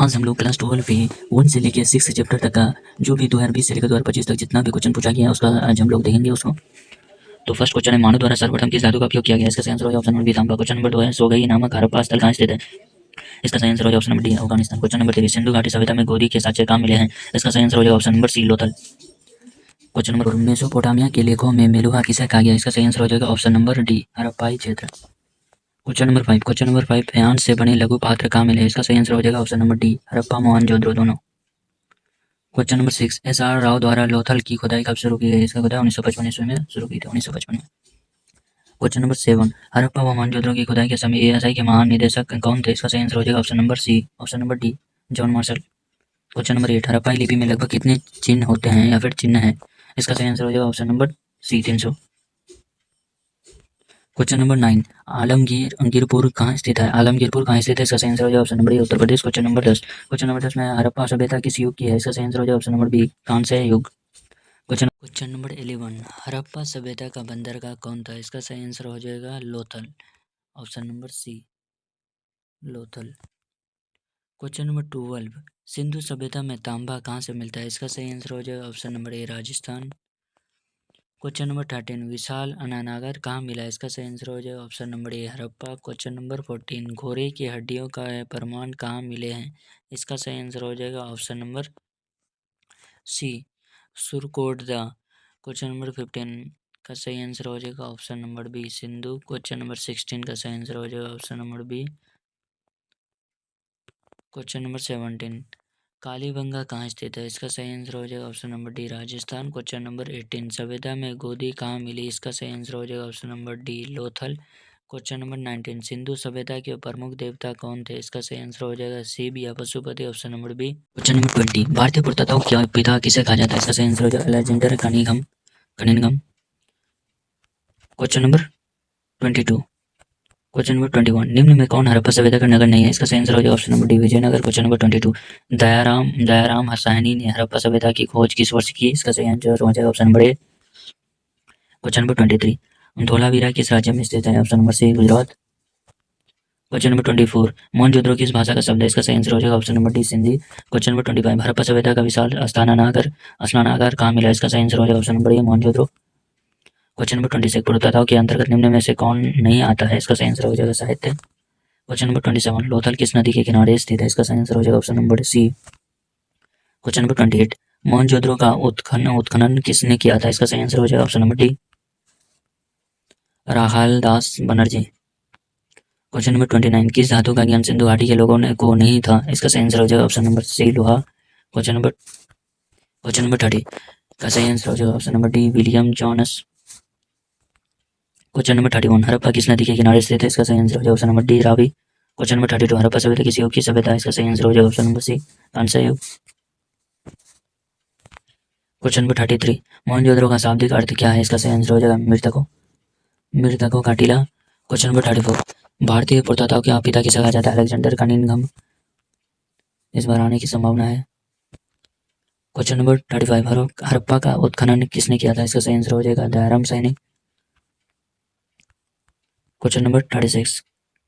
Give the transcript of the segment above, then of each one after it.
आज हम लोग क्लास 12 पे 1 से लेकर 6 चैप्टर तक का जो भी 2020 से लेकर 2025 तक जितना भी क्वेश्चन पूछा गया है उसका आज हम लोग देखेंगे उसको। तो फर्स्ट क्वेश्चन है, मानव द्वारा सर्वप्रथम किस धातु का उपयोग किया गया? इसका सही आंसर होगा ऑप्शन नंबर बी तांबा। क्वेश्चन नंबर 2 है, सोगई नामक हड़प्पा स्थल कहाँ स्थित है? इसका सही आंसर होगा option number D Afghanistan. Question number 3, Sindhu घाटी सभ्यता में गोदी के साक्ष्य कहाँ मिले हैं? इसका सही आंसर होगा option number C Lothal. Question number 4, Mesopotamia के लेखों में मेलुहा किसे कहा गया? इसका सही आंसर हो जाएगा ऑप्शन नंबर डी हड़प्पाई क्षेत्र। क्वेश्चन नंबर 5 फ्यांस से बने लघु पात्र कहाँ मिले? इसका सही आंसर हो जाएगा option number D Harappa Mohenjodaro दोनों। Question number 6, SR. राव द्वारा लोथल की खुदाई कब शुरू की गई? इसका खुदाई 1955 ईस्वी में शुरू की थी, 1955 में। क्वेश्चन नंबर 7, हड़प्पा व मोहनजोदड़ो की खुदाई के समय एएसआई के महान निदेशक कौन थे? इसका सही आंसर हो जाएगा option number C, option number D John Marshall. Question number 8, हड़प्पाई लिपि में लगभग कितने चिन्ह होते हैं या फिर चिन्ह है? इसका सही आंसर हो जाएगा option number C 300। Question number 9, Alamgirpur कहाँ स्थित है? आलमगीरपुर कहाँ स्थित है? इसका सही आंसर हो जाएगा ऑप्शन नंबर ए उत्तर प्रदेश। क्वेश्चन नंबर 10 में हड़प्पा सभ्यता किस युग की है? इसका सही आंसर हो जाएगा ऑप्शन नंबर बी कांस्य युग। क्वेश्चन नंबर 11, हड़प्पा सभ्यता का बंदरगाह कौन था? इसका सही आंसर हो जाएगा Lothal, option number C Lothal. Question number 12, Sindhu सभ्यता में तांबा कहाँ से मिलता है? इसका सही आंसर हो जाएगा ऑप्शन नंबर ए राजस्थान। क्वेश्चन नंबर 13, विशाल अनानागर कहाँ मिला? इसका सही आंसर हो जाएगा ऑप्शन नंबर ए हड़प्पा। क्वेश्चन नंबर 14, घोड़े की हड्डियों का प्रमाण कहाँ मिले हैं? इसका सही आंसर हो जाएगा option number C Surkotada. Question number 15 का सही आंसर हो जाएगा option number B Sindhu. Question number 16 का सही आंसर हो जाएगा option number B. Question number 17, Kalibangan कहाँ स्थित है? इसका सही आंसर हो जाएगा option number D Rajasthan. Question number 18, सभ्यता में गोदी कहाँ मिली? इसका सही आंसर हो जाएगा option number D Lothal. Question number 19, Sindhu सभ्यता के प्रमुख देवता कौन थे? इसका सही आंसर हो जाएगा शिव या Pashupati, option number B. Question number 20, भारतीय पुरातत्व के पिता किसे कहा जाता है? इसका सही आंसर हो जाएगा Alexander Cunningham. Question number 22, question number 21, निम्न में कौन हड़प्पा सभ्यता का नगर नहीं है? इसका सही आंसर हो जाएगा option number D Vijayanagara. Question number 22, Dayaram Sahni ने हड़प्पा सभ्यता की खोज किस वर्ष की? इसका सही आंसर हो जाएगा option number A. Question number 23, Dholavira किस राज्य में स्थित है? Option number C Gujarat. Question number 24, Mohenjodaro किस भाषा का शब्द है? इसका सही आंसर हो जाएगा option number D Sindhi. Question number 25, Harappa सभ्यता का विशाल स्नानागार कहाँ मिला? इसका सही आंसर हो जाएगा ऑप्शन नंबर ए मोहनजोदड़ो। क्वेश्चन नंबर 26, पुरातत्व के अंतर्गत निम्न में से कौन नहीं आता है? इसका सही आंसर हो जाएगा साहित्य। क्वेश्चन नंबर 27, लोथल किस नदी के किनारे स्थित है? इसका सही आंसर हो जाएगा option number C. Question number 28, Mohenjodaro का उत्खनन किसने किया था? इसका सही आंसर हो जाएगा option number D Rakhaldas Banerjee. Question number 29, किस धातु का ज्ञान सिंधु घाटी के लोगों को नहीं था? इसका सही आंसर हो जाएगा ऑप्शन नंबर सी लोहा। क्वेश्चन नंबर 30 का सही आंसर हो जाएगा option number D William Jones. Question number 31, Harappa किस नदी के किनारे स्थित है? इसका सही आंसर हो जाएगा option number D Ravi. Question number 32, Harappa सभ्यता किस युग की सभ्यता है? इसका सही आंसर हो जाएगा ऑप्शन नंबर सी कांस्य युग। क्वेश्चन नंबर 33, मोहनजोदड़ो का शाब्दिक अर्थ क्या है? इसका सही आंसर हो जाएगा मृतकों का टीला। क्वेश्चन नंबर 34, भारतीय पुरातत्व के पिता किसे कहा जाता है? Alexander Cunningham. इस बार आने की संभावना है। क्वेश्चन नंबर 35, हड़प्पा का उत्खनन किसने किया था? इसका सही आंसर हो जाएगा दयाराम साहनी। क्वेश्चन नंबर 36,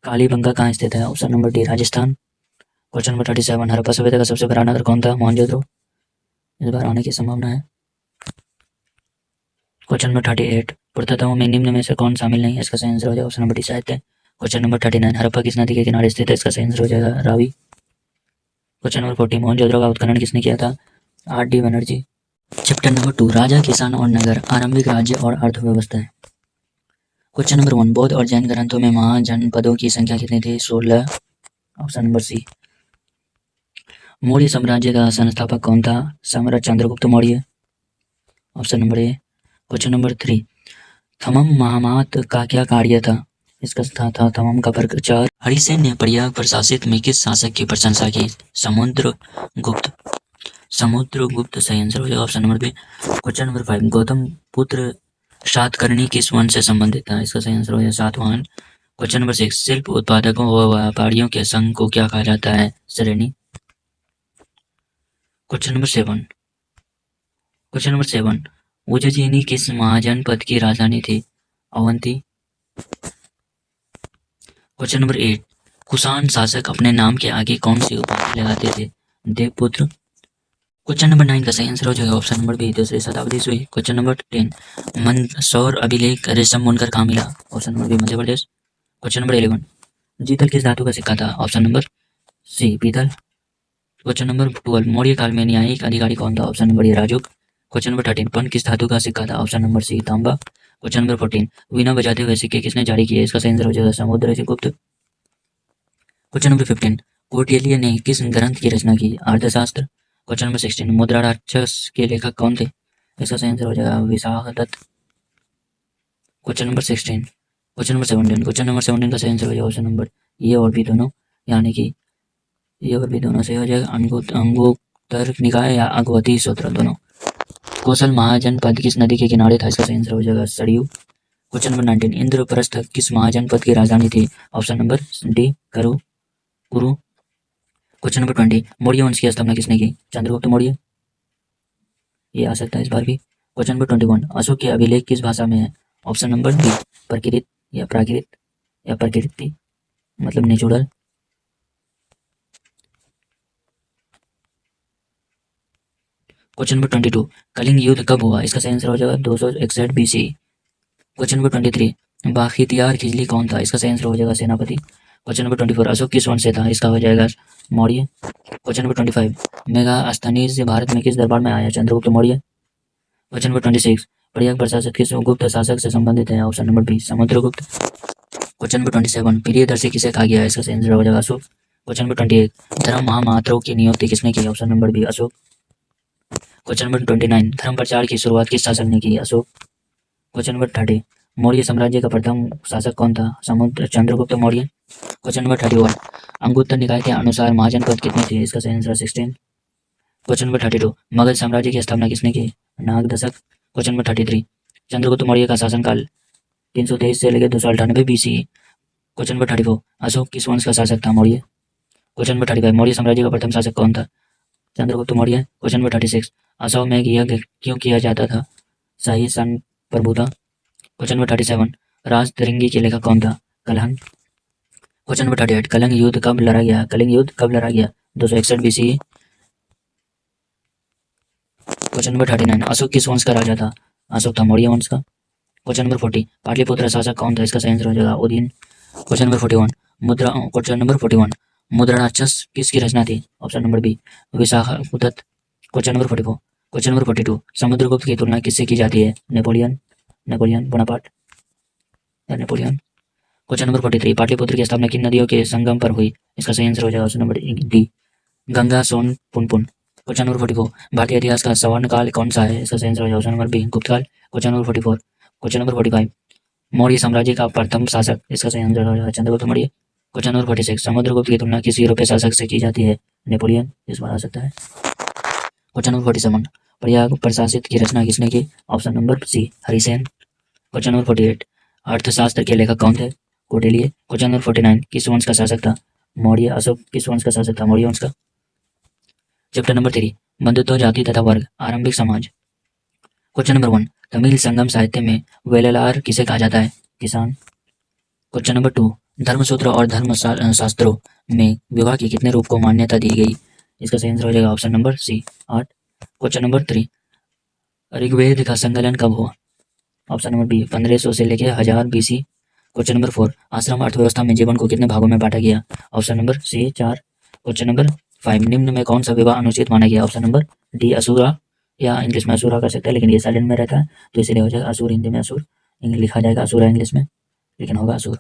कालीबंगा कहाँ स्थित है? Option number D Rajasthan. Question number 37, Harappa सभ्यता का सबसे बड़ा नगर कौन था? मोहनजोदड़ो। इस बार आने की संभावना है। क्वेश्चन नंबर 38, पुरातत्व में निम्न में से कौन शामिल नहीं है? इसका सही आंसर हो जाएगा ऑप्शन नंबर डी साहित्य। क्वेश्चन नंबर 39, हड़प्पा किस नदी के किनारे स्थित है? इसका सही आंसर हो जाएगा रावी। क्वेश्चन नंबर 40, मोहनजोदड़ो का उत्खनन किसने किया था? R D Banerjee. Chapter number 2, राजा, किसान और नगर, आरंभिक राज्य और अर्थव्यवस्था है। क्वेश्चन नंबर 1, बौद्ध और जैन ग्रंथों में महाजनपदों की संख्या कितनी थी? 16, ऑप्शन नंबर सी। मौर्य साम्राज्य का संस्थापक कौन था? सम्राट Chandragupta Maurya, option number A. Question number 3, थमम महामात का क्या कार्य था? इसका था थमम का प्रचार। हरिसेन ने प्रयाग प्रशासित में किस शासक की प्रशंसा की? समुद्रगुप्त सही आंसर हो जाएगा option number B. Question number 5, Gautamiputra Satakarni किस वंश से संबंधित था? इसका सही आंसर हो जाएगा सातवाहन। क्वेश्चन नंबर 6, शिल्प उत्पादकों व व्यापारियों के संघ को क्या कहा जाता है? श्रेणी। क्वेश्चन नंबर 7, उज्जैनी किस महाजनपद की राजधानी थी? अवंती। क्वेश्चन नंबर 8, कुषाण शासक अपने नाम के आगे कौन सी उपाधि लगाते थे? देवपुत्र। क्वेश्चन नंबर 9 का सही आंसर हो जाएगा ऑप्शन नंबर बी, दूसरी शताब्दी ईस्वी। क्वेश्चन नंबर 10, मंदसौर अभिलेख रेशम बुनकर कहाँ मिला? Option number B, Madhya Pradesh. Question number 11, जीतल किस धातु का सिक्का था? ऑप्शन नंबर सी, पीतल। क्वेश्चन नंबर 12, मौर्य काल में न्यायिक अधिकारी कौन था? ऑप्शन नंबर ए, राजुक। क्वेश्चन नंबर 13, पन किस धातु का सिक्का था? ऑप्शन नंबर सी, तांबा। क्वेश्चन नंबर 14, वीणा बजाते हुए सिक्के किसने जारी किए? इसका सही आंसर हो जाएगा समुद्रगुप्त। क्वेश्चन नंबर 15, कौटिल्य ने किस ग्रंथ की रचना की? अर्थशास्त्र। क्वेश्चन नंबर 16, मुद्रा राक्षस के लेखक कौन थे? इसका सही आंसर हो जाएगा Vishakhadatta. Question number 16, question number 17, question number 17 का सही आंसर हो जाएगा ऑप्शन नंबर ये और भी दोनों, यानी कि ये और भी दोनों सही हो जाएगा, अंगुत्तर निकाय या अगवती सूत्र दोनों। कौशल महाजनपद किस नदी के किनारे था? इसका सही आंसर हो जाएगा सरयू। क्वेश्चन नंबर 19, इंद्रप्रस्थ किस महाजनपद की राजधानी थी? ऑप्शन नंबर डी, कुरु। क्वेश्चन नंबर 20, मौर्य वंश की स्थापना किसने की? चंद्रगुप्त मौर्य। ये आ सकता है इस बार भी। क्वेश्चन नंबर 21, अशोक के अभिलेख किस भाषा में है? ऑप्शन नंबर बी, प्रकृत या प्राकृत या प्रकृति, मतलब नेचुरल। क्वेश्चन नंबर 22, कलिंग युद्ध कब हुआ? इसका सही आंसर हो जाएगा 261 BC। क्वेश्चन नंबर 23, बाखितियार खिजली कौन था? इसका सही आंसर हो जाएगा सेनापति। क्वेश्चन नंबर 24, अशोक किस वंश से था? इसका हो जाएगा Maurya. Question number 25, Megasthenes Bharat में किस दरबार में आया? चंद्रगुप्त मौर्य। क्वेश्चन नंबर 26, प्रयाग प्रशासक किस गुप्त शासक से संबंधित है? Option number B, Samudragupta. Question number 27, Priyadarshi किसे कहा गया है? इसका सही आंसर हो जाएगा अशोक। क्वेश्चन नंबर 28, धर्म महामात्रों की नियुक्ति किसने की? Option number B, Ashoka. Question number 29, धर्म प्रचार की शुरुआत किस शासक ने की? अशोक। क्वेश्चन नंबर 30, मौर्य साम्राज्य का प्रथम शासक कौन था? चंद्रगुप्त मौर्य। क्वेश्चन नंबर 31, अंगुत्तर निकाय के अनुसार महाजनपद कितने थे? इसका सही आंसर 16। क्वेश्चन नंबर 32, मगध साम्राज्य की स्थापना किसने की? नागदशक। क्वेश्चन नंबर 33, चंद्रगुप्त मौर्य का शासनकाल 323 से लेकर 298 BC। क्वेश्चन नंबर 34, अशोक किस वंश का शासक था? मौर्य। क्वेश्चन नंबर 35, मौर्य साम्राज्य का प्रथम शासक कौन था? चंद्रगुप्त मौर्य। क्वेश्चन नंबर 36, अशोक में यज्ञ क्यों किया जाता था? शाही सन प्रभुता। क्वेश्चन नंबर 37, राजतरंगी के लेखक कौन था? कलहन। क्वेश्चन नंबर 38, कलिंग युद्ध कब लड़ा गया? कलिंग युद्ध कब लड़ा गया? 261 BC। क्वेश्चन नंबर 39, अशोक किस वंश का राजा था? अशोक था मौर्य वंश का। क्वेश्चन नंबर 40, पाटलिपुत्र शासक कौन था? इसका सही आंसर हो जाएगा उदयन। क्वेश्चन नंबर 41, मुद्रा राक्षस किसकी रचना थी? Option number B, Vishakhadatta. Question number 44, question number 42, Samudragupta की तुलना किससे की जाती है? नेपोलियन बोनापार्ट या नेपोलियन। क्वेश्चन नंबर 43, पाटलिपुत्र की स्थापना किन नदियों के संगम पर हुई? इसका सही आंसर हो जाएगा option number D, Ganga Son Punpun. Question number 44, भारतीय इतिहास का स्वर्ण काल कौन सा है? इसका सही आंसर हो जाएगा ऑप्शन नंबर बी, गुप्त काल। Question number 44, question number 45, Maurya साम्राज्य का प्रथम शासक? इसका सही आंसर हो जाएगा चंद्रगुप्त मौर्य। क्वेश्चन नंबर 46, समुद्रगुप्त की तुलना किस यूरोपीय शासक से की जाती है? नेपोलियन, इस बार आ सकता है। क्वेश्चन नंबर 47, प्रयाग प्रशासित की रचना किसने की? Option number C, Harisena. Question number 48, Arthashastra के लेखक कौन थे? कौटिल्य। क्वेश्चन नंबर 49, किस वंश का शासक था? मौर्य। अशोक किस वंश का शासक था? मौर्य वंश का। चैप्टर नंबर 3, बंधुत्व, जाति तथा वर्ग, आरंभिक समाज। क्वेश्चन नंबर 1, तमिल संगम साहित्य में वेललार किसे कहा जाता है? किसान। क्वेश्चन नंबर 2, धर्मसूत्र और शास्त्रों में विवाह के कितने रूप को मान्यता दी गई? इसका सही आंसर हो जाएगा option number C, 8। Question number 3, Rigveda का संकलन कब हुआ? ऑप्शन नंबर बी, 1500 से लेकर 1000 BC। क्वेश्चन नंबर 4, आश्रम अर्थव्यवस्था में जीवन को कितने भागों में बांटा गया? Option number C, 4। Question number 5, निम्न में कौन सा विवाह अनुचित माना गया? ऑप्शन नंबर डी, असुरा, या इंग्लिश में असुरा कर सकते हैं, लेकिन ये साइलेंट में रहता है तो इसलिए हो जाएगा असुर, हिंदी में असुर, लिखा जाएगा असुरा इंग्लिश में, लेकिन होगा असुर।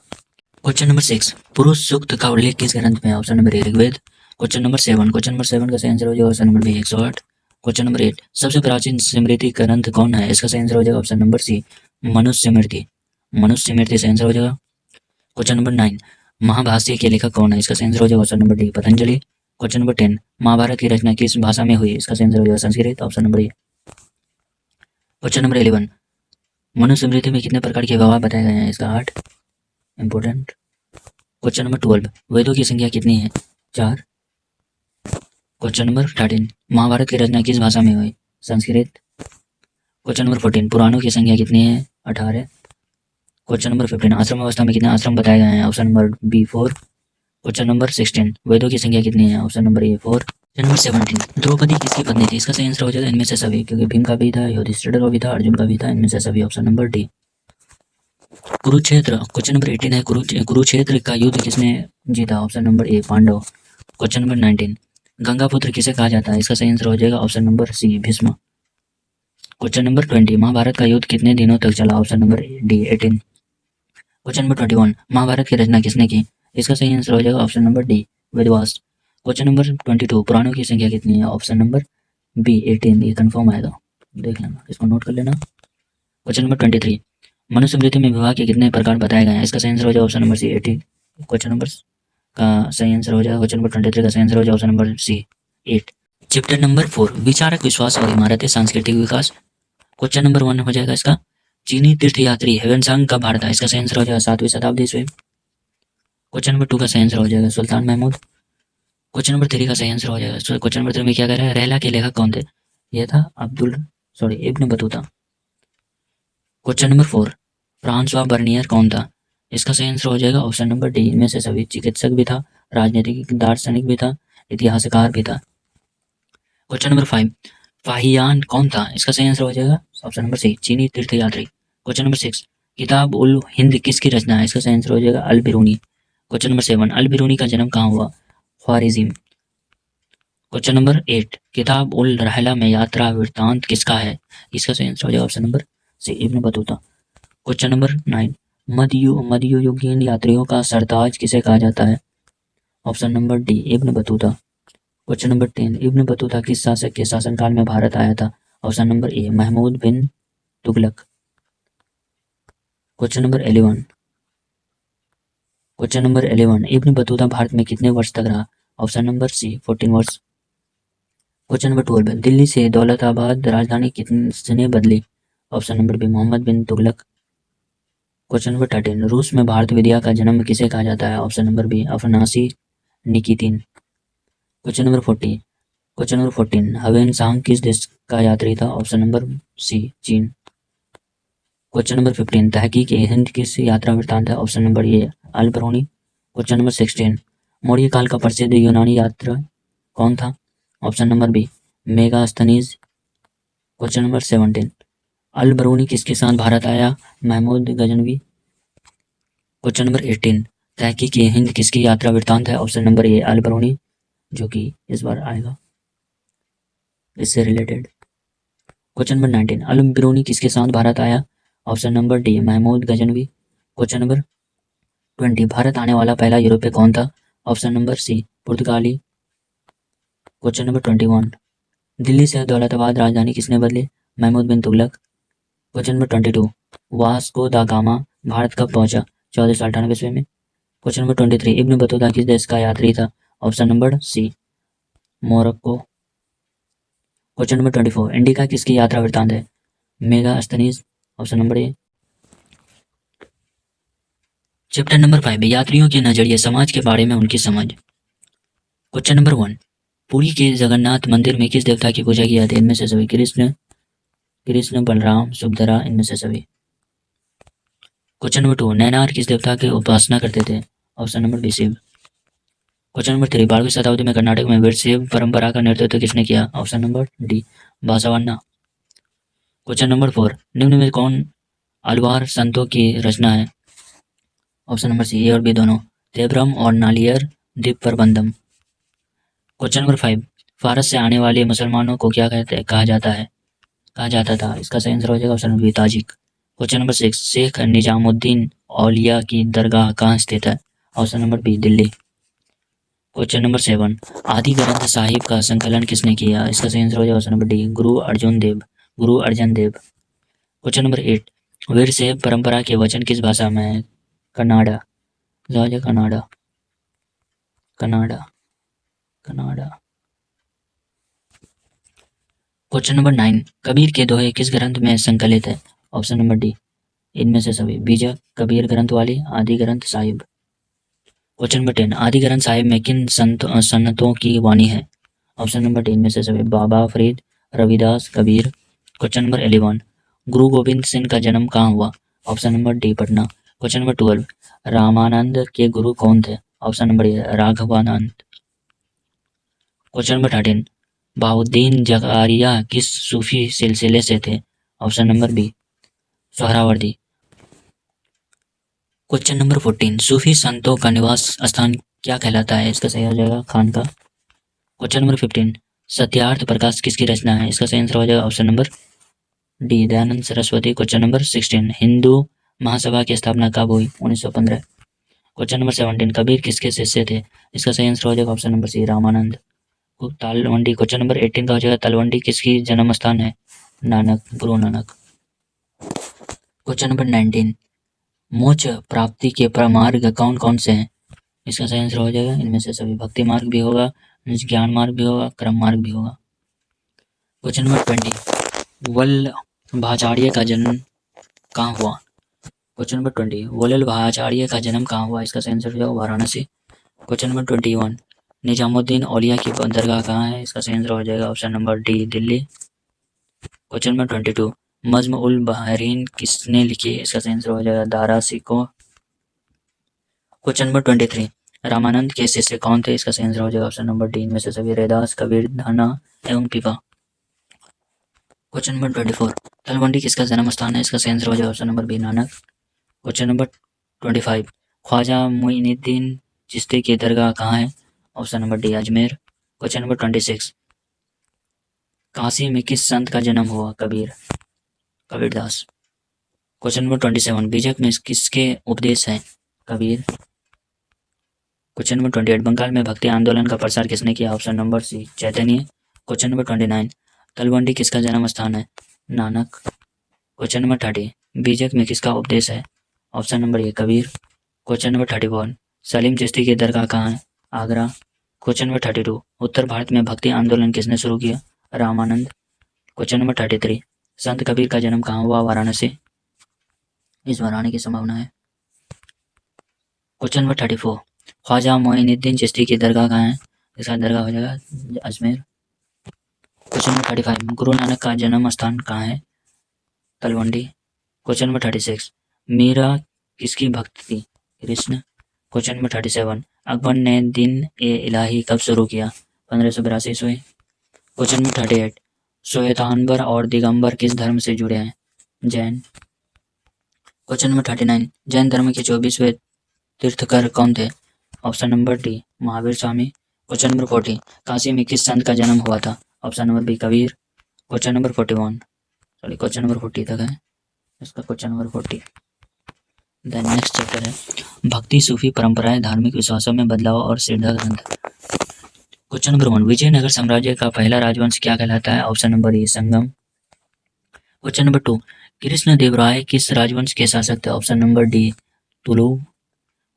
क्वेश्चन नंबर 6, पुरुष सूक्त का उल्लेख किस ग्रंथ में है? Option number A, Rigveda. Question number 7, का सही आंसर हो जाएगा option number B, 108। Question number 8, सबसे प्राचीन स्मृति ग्रंथ कौन है? इसका सही आंसर हो जाएगा ऑप्शन नंबर सी, मनुस्मृति। सही आंसर हो जाएगा। क्वेश्चन नंबर 9, महाभाष्य के लेखक कौन है? इसका सही आंसर हो जाएगा option number D, Patanjali. Question number 10, Mahabharata की रचना किस भाषा में हुई? इसका सही आंसर हो जाएगा Sanskrit, option number A. Question number 11, Manusmriti में कितने प्रकार के विवाह बताए गए हैं? इसका 8, इंपोर्टेंट। क्वेश्चन नंबर 12, वेदों की संख्या कितनी है? 4। क्वेश्चन नंबर 13, महाभारत की रचना किस भाषा में हुई? संस्कृत। क्वेश्चन नंबर 14, पुराणों की संख्या कितनी है? 18। क्वेश्चन नंबर 15, आश्रम अवस्था में कितने आश्रम बताए गए हैं? Option number B, 4। Question number 16 वेदों की संख्या कितनी है? Option number A 4। Question number 17 Draupadi किसकी पत्नी थी? इसका सही आंसर हो जाएगा इनमें से सभी, क्योंकि भीम का भी था, युधिष्ठिर का भी था, अर्जुन का भी था, इनमें से सभी, option number D. Kurukshetra question number 18 है, कुरुक्षेत्र का युद्ध किसने जीता? Option number A Pandava. Question number 19 Gangaputra किसे कहा जाता है? इसका सही आंसर हो जाएगा option number C Bhishma. Question number 20 Mahabharata का युद्ध कितने दिनों तक चला? Option number D 18। Question number 21 Mahabharata की रचना किसने की? इसका सही आंसर हो जाएगा option number D Vedavyasa. Question number 22 पुराणों की संख्या कितनी है? ऑप्शन नंबर बी 18, ये कंफर्म आएगा, देख लेना, इसको नोट कर लेना। क्वेश्चन नंबर 23 मनुस्मृति में विवाह के कितने प्रकार बताए गए हैं? इसका सही आंसर हो जाएगा option number C 18। Question number का सही आंसर हो जाएगा, क्वेश्चन नंबर 23 का सही आंसर हो जाएगा option number C 8। Chapter number 4 विचारक विश्वास और इमारतें सांस्कृतिक विकास। क्वेश्चन नंबर 1 हो जाएगा इसका चीनी तीर्थयात्री ह्वेनसांग कब भारत आए? इसका सही आंसर हो जाएगा 7वीं शताब्दी ईस्वी। क्वेश्चन नंबर 2 का सही आंसर हो जाएगा सुल्तान महमूद। क्वेश्चन नंबर 3 का सही आंसर हो जाएगा, क्वेश्चन नंबर 3 में क्या कह रहा है, रहला के लेखक कौन थे? यह था Ibn Battuta. Question number 4 Francois Bernier कौन था? इसका सही आंसर हो जाएगा ऑप्शन नंबर डी इनमें से सभी, चिकित्सक भी था, राजनीतिक दार्शनिक भी था, इतिहासकार भी था। क्वेश्चन नंबर 5 फाहियान कौन था? इसका सही आंसर हो जाएगा ऑप्शन नंबर सी चीनी तीर्थयात्री। क्वेश्चन नंबर 6 किताब उल हिंद किसकी रचना है? इसका सही आंसर हो जाएगा अल बिरूनी। क्वेश्चन नंबर 7 अल बिरूनी का जन्म कहाँ हुआ? ख्वारिज़िम। क्वेश्चन नंबर 8 किताब उल रहला में यात्रा वृत्तांत किसका है? इसका सही आंसर हो जाएगा option number C Ibn Battuta. Question number 9 मध्ययुगीन यात्रियों का सरताज किसे कहा जाता है? Option number D Ibn Battuta. Question number 10 Ibn Battuta किस शासक के शासनकाल में भारत आया था? Option number A Mahmud bin Tughlaq. Question number 11 Ibn Battuta Bharat में कितने वर्ष तक रहा? ऑप्शन नंबर सी 14 वर्ष। क्वेश्चन नंबर 12 दिल्ली से दौलताबाद राजधानी किसने बदली? ऑप्शन नंबर बी मोहम्मद बिन तुगलक। क्वेश्चन नंबर 13 रूस में भारत विद्या का जन्म किसे कहा जाता है? Option number B Afanasy Nikitin. Question number 14 Hiuen Tsang किस देश का यात्री था? ऑप्शन नंबर सी चीन। क्वेश्चन नंबर 15 तहकीक ए हिंद किस यात्रा वृत्तांत है? Option number A Al Beruni. Question number 16 Maurya काल का प्रसिद्ध यूनानी यात्री कौन था? Option number B Megasthenes. Question number 17 Al Beruni किसके साथ भारत आया? महमूद गजनवी। क्वेश्चन नंबर 18 तहकीक ए हिंद किसकी यात्रा वृत्तांत है? ऑप्शन नंबर ए अल बरूनी, जो कि इस बार आएगा इससे related. Question number 19 Al Biruni किसके साथ भारत आया? Option number D Mahmud Ghaznavi. Question number 20 Bharat आने वाला पहला यूरोपीय कौन था? ऑप्शन नंबर सी पुर्तगाली। क्वेश्चन नंबर 21 दिल्ली से दौलताबाद राजधानी किसने बदली? Mahmood bin Tughlaq. Question number 22 Vasco दा गामा भारत कब पहुंचा? 1498 ईस्वी में। क्वेश्चन नंबर 23 इब्न बतूता किस देश का यात्री था? Option number C Morocco. Question number 24 Indica किसकी यात्रा वृत्तांत है? Megasthenes, option number A. Chapter number 5 यात्रियों के नजरिए समाज के बारे में उनकी समझ। क्वेश्चन नंबर 1 पुरी के जगन्नाथ मंदिर में किस देवता की पूजा की जाती है? इनमें से सभी, कृष्ण बलराम सुभद्रा, इनमें से सभी। क्वेश्चन नंबर 2 नैनार किस देवता की उपासना करते थे? Option number B Shiva. Question number 3 12वीं शताब्दी में कर्नाटक में वीरशैव परंपरा का नेतृत्व किसने किया? Option number D Basavanna. Question number 4 निम्न में कौन अलवार संतों की रचना है? ऑप्शन नंबर सी ए और बी दोनों, तेब्रम और नालियर द्वीप प्रबंधम। क्वेश्चन नंबर 5 फारस से आने वाले मुसलमानों को क्या कहा जाता था? इसका सही आंसर हो जाएगा option number B Tajik. Question number 6 Sheikh Nizamuddin Auliya की दरगाह कहाँ स्थित है? Option number B Delhi. Question number 7 Adi Granth Sahib का संकलन किसने किया? इसका सही आंसर हो जाएगा ऑप्शन नंबर डी गुरु अर्जुन देव। क्वेश्चन नंबर 8 वीरशैव परंपरा के वचन किस भाषा में है? कन्नाडा। क्वेश्चन नंबर 9 कबीर के दोहे किस ग्रंथ में संकलित है? ऑप्शन नंबर डी इनमें से सभी, बीजक, कबीर ग्रंथ वाली, आदि ग्रंथ साहिब। क्वेश्चन नंबर 10 आदि ग्रंथ साहिब में किन सन्नतों की वाणी है? ऑप्शन नंबर डी इनमें से सभी, बाबा फरीद, रविदास, कबीर। क्वेश्चन नंबर 11 गुरु गोविंद सिंह का जन्म कहाँ हुआ? Option number D Patna. Question number 12 Ramanand के गुरु कौन थे? Option number A Raghavanand. Question number 13, Bahauddin Zakariya किस सूफी सिलसिले से थे? Option number B Suhrawardi. Question number 14, सूफी संतों का निवास स्थान क्या कहलाता है? इसका सही हो जाएगा खानका। क्वेश्चन नंबर 15, सत्यार्थ प्रकाश किसकी रचना है? इसका सही आंसर हो जाएगा option number D Dayanand Saraswati. Question number 16, Hindu Mahasabha की स्थापना कब हुई? 1915। क्वेश्चन नंबर 17, कबीर किसके शिष्य थे? इसका सही आंसर हो जाएगा option number C Ramanand. Talwandi. Question number 18 का हो जाएगा तलवंडी किसकी जन्म स्थान है? नानक, गुरु नानक। क्वेश्चन नंबर 19, मोक्ष प्राप्ति के प्रमार्ग कौन कौन से हैं? इसका सही आंसर हो जाएगा इनमें से सभी। भक्ति मार्ग भी होगा, ज्ञान मार्ग भी होगा, क्रम मार्ग भी होगा। क्वेश्चन नंबर 20, वल्लभाचार्य का जन्म कहाँ हुआ? क्वेश्चन नंबर 20, वल्लभाचार्य का जन्म कहाँ हुआ? इसका सही आंसर हो जाएगा वाराणसी। क्वेश्चन नंबर 21, निजामुद्दीन औलिया की दरगाह कहाँ है? इसका सही आंसर हो जाएगा option number D Delhi. Question number 22, मज्म उल बहरीन किसने लिखी? इसका सही आंसर हो जाएगा दारा सिको। क्वेश्चन नंबर 23, रामानंद के शिष्य कौन थे? इसका सही आंसर हो जाएगा ऑप्शन नंबर डी इनमें से सभी रैदास, कबीर, धाना एवं पीपा। क्वेश्चन नंबर 24, तलवंडी किसका जन्म स्थान है? इसका सही आंसर हो जाएगा option number B Nanak. Question number 25, Khwaja Moinuddin Chishti की दरगाह कहाँ है? Option number D Ajmer. Question number 26, Kashi में किस संत का जन्म हुआ? कबीरदास। क्वेश्चन नंबर 27, बीजक में किसके उपदेश हैं? कबीर। क्वेश्चन नंबर 28, बंगाल में भक्ति आंदोलन का प्रसार किसने किया? ऑप्शन नंबर सी चैतन्य। क्वेश्चन नंबर 29, तलवंडी किसका जन्म स्थान है? नानक। क्वेश्चन नंबर 30, बीजक में किसका उपदेश है? ऑप्शन नंबर ए कबीर। क्वेश्चन नंबर 31, सलीम चिश्ती की दरगाह कहाँ है? आगरा। क्वेश्चन नंबर 32, उत्तर भारत में भक्ति आंदोलन किसने शुरू किया? रामानंद। क्वेश्चन नंबर 33, संत कबीर का जन्म कहाँ हुआ? वाराणसी। इस बार आने की संभावना है। क्वेश्चन नंबर 34, ख्वाजा मोइनुद्दीन चिश्ती की दरगाह कहाँ है? इसका दरगाह हो जाएगा अजमेर। क्वेश्चन नंबर 35, गुरु नानक का जन्म स्थान कहाँ है? तलवंडी। क्वेश्चन नंबर 36, मीरा किसकी भक्त थी? कृष्ण। क्वेश्चन नंबर 37, अकबर ने दिन ए इलाही कब शुरू किया? 1582 ईस्वी। क्वेश्चन नंबर 38, श्वेतांबर और दिगंबर किस धर्म से जुड़े हैं? जैन। क्वेश्चन नंबर 39, जैन धर्म के 24वें तीर्थकर कौन थे? Option number D Mahavir Swami. Question number 40, Kashi में किस संत का जन्म हुआ था? Option number B Kabir. Question number 40 तक है इसका। Question number 40। The next chapter है भक्ति सूफी परंपराएं धार्मिक विश्वासों में बदलाव और सिद्धा ग्रंथ। क्वेश्चन नंबर 1, विजयनगर साम्राज्य का पहला राजवंश क्या कहलाता है? Option number A Sangama. Question number 2, Krishna Deva Raya किस राजवंश के शासक थे? Option number D Tulu.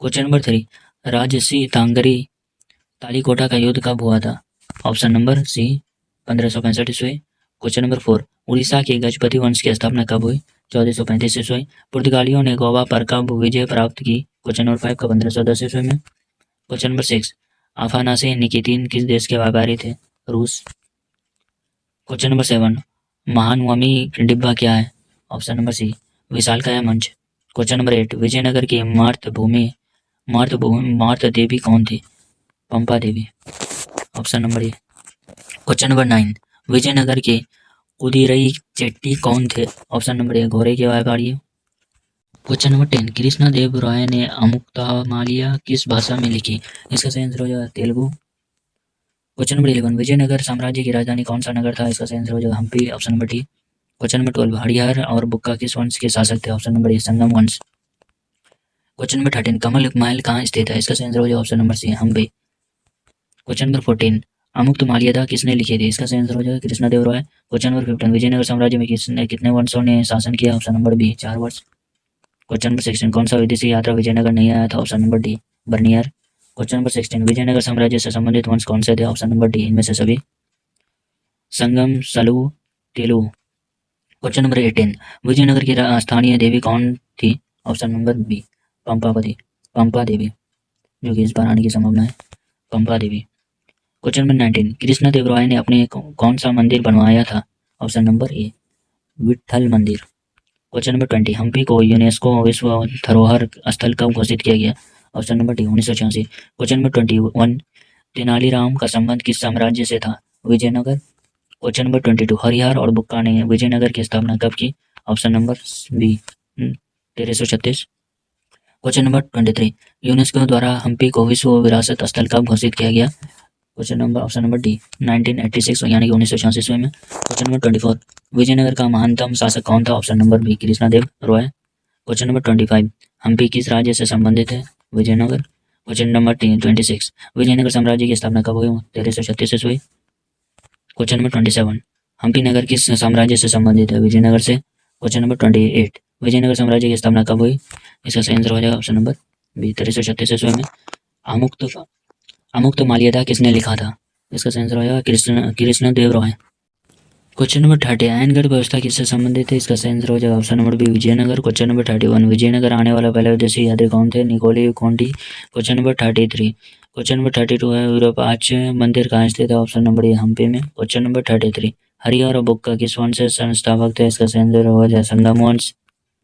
Question number 3, राजसी तांगरी तालीकोटा का युद्ध कब हुआ था? ऑप्शन नंबर सी 1565 ईस्वी। क्वेश्चन नंबर 4, उड़ीसा के गजपति वंश की स्थापना कब हुई? 1435 ईस्वी। पुर्तगालियों ने गोवा पर कब विजय प्राप्त की? क्वेश्चन नंबर 5 का 1510 ईस्वी में। क्वेश्चन नंबर 6, अफानासी निकितीन किस देश के व्यापारी थे? रूस। क्वेश्चन नंबर 7, महानवमी डिब्बा क्या है? ऑप्शन नंबर सी विशालकाय मंच। क्वेश्चन नंबर 8, विजयनगर की मार्त देवी कौन थी? Pampa Devi. Option number A. Question number 9, Vijayanagara के उदिरई चेट्टी कौन थे? ऑप्शन नंबर ए घोड़े के व्यापारी। क्वेश्चन नंबर 10, कृष्ण देव राय ने अमुक्तमालिया किस भाषा में लिखी? इसका सही आंसर हो जाएगा तेलुगु। क्वेश्चन नंबर 11, विजयनगर साम्राज्य की राजधानी कौन सा नगर था? इसका सही आंसर हो जाएगा Hampi. Option number D. Question number 12, Harihara और बुक्का किस वंश के शासक थे? ऑप्शन नंबर ए संगम वंश। क्वेश्चन नंबर 13, कमल महल कहाँ स्थित है? इसका सही आंसर हो जाएगा option number C Hampi. Question number 14, Amuktamalyada किसने लिखी थी? इसका सही आंसर हो जाएगा कृष्ण देव राय। क्वेश्चन नंबर 15, विजयनगर साम्राज्य में कितने वंशों ने शासन किया? ऑप्शन नंबर बी 4 वर्ष। क्वेश्चन नंबर 16, कौन सा विदेशी यात्रा विजयनगर नहीं आया था? Option number D Bernier. Question number 16, Vijayanagara साम्राज्य से संबंधित वंश कौन से थे? ऑप्शन नंबर डी इनमें से सभी। संगम, सलू, तेलु। क्वेश्चन नंबर 18, विजयनगर की स्थानीय देवी कौन थी? ऑप्शन नंबर बी पंपा देवी, जो कि इस बार आने की संभावना है। पंपा देवी। क्वेश्चन नंबर 19, कृष्ण देव राय ने अपने कौन सा मंदिर बनवाया था? ऑप्शन नंबर ए विट्ठल मंदिर। क्वेश्चन नंबर 20, हम्पी को यूनेस्को विश्व धरोहर स्थल कब घोषित किया गया? Option number D 1986। Question number 21, Tenaliram का संबंध किस साम्राज्य से था? विजयनगर। क्वेश्चन नंबर 22, हरिहर और बुक्का ने विजयनगर की स्थापना कब की? Option number B 1336। Question number 23, UNESCO द्वारा हम्पी को विश्व विरासत स्थल कब घोषित किया गया? Question number option number D 1986 यानी कि 1986 में। क्वेश्चन नंबर 24, विजयनगर का महानतम शासक कौन था? Option number B Krishnadeva Roy. Question number 25, Hampi किस राज्य से संबंधित है? विजयनगर। क्वेश्चन नंबर 26, विजयनगर साम्राज्य की स्थापना कब हुई? 1336 से हुई। क्वेश्चन नंबर 27, हम्पी नगर किस साम्राज्य से संबंधित है? विजयनगर से। क्वेश्चन नंबर 28, विजयनगर साम्राज्य की स्थापना कब हुई? इसका सही आंसर हो जाएगा ऑप्शन नंबर बी 1336 ईस्वी में। अमुक्त अमुक्त माल्यदा किसने लिखा था? इसका सही आंसर हो जाएगा कृष्णदेव रॉय। क्वेश्चन नंबर 30, आयनगढ़ व्यवस्था किससे संबंधित है? इसका सही आंसर हो जाएगा option number B Vijayanagar. Question number 31, Vijayanagar आने वाला पहला विदेशी यात्री कौन थे? निकोली कोंडी। क्वेश्चन नंबर 33, क्वेश्चन नंबर 32 है विरूपाक्ष मंदिर कहाँ स्थित है? ऑप्शन नंबर ए हम्पी में। क्वेश्चन नंबर 33, हरिहर और बुक्का किस वंश से संस्थापक थे? इसका सही आंसर हो जाएगा संगम वंश।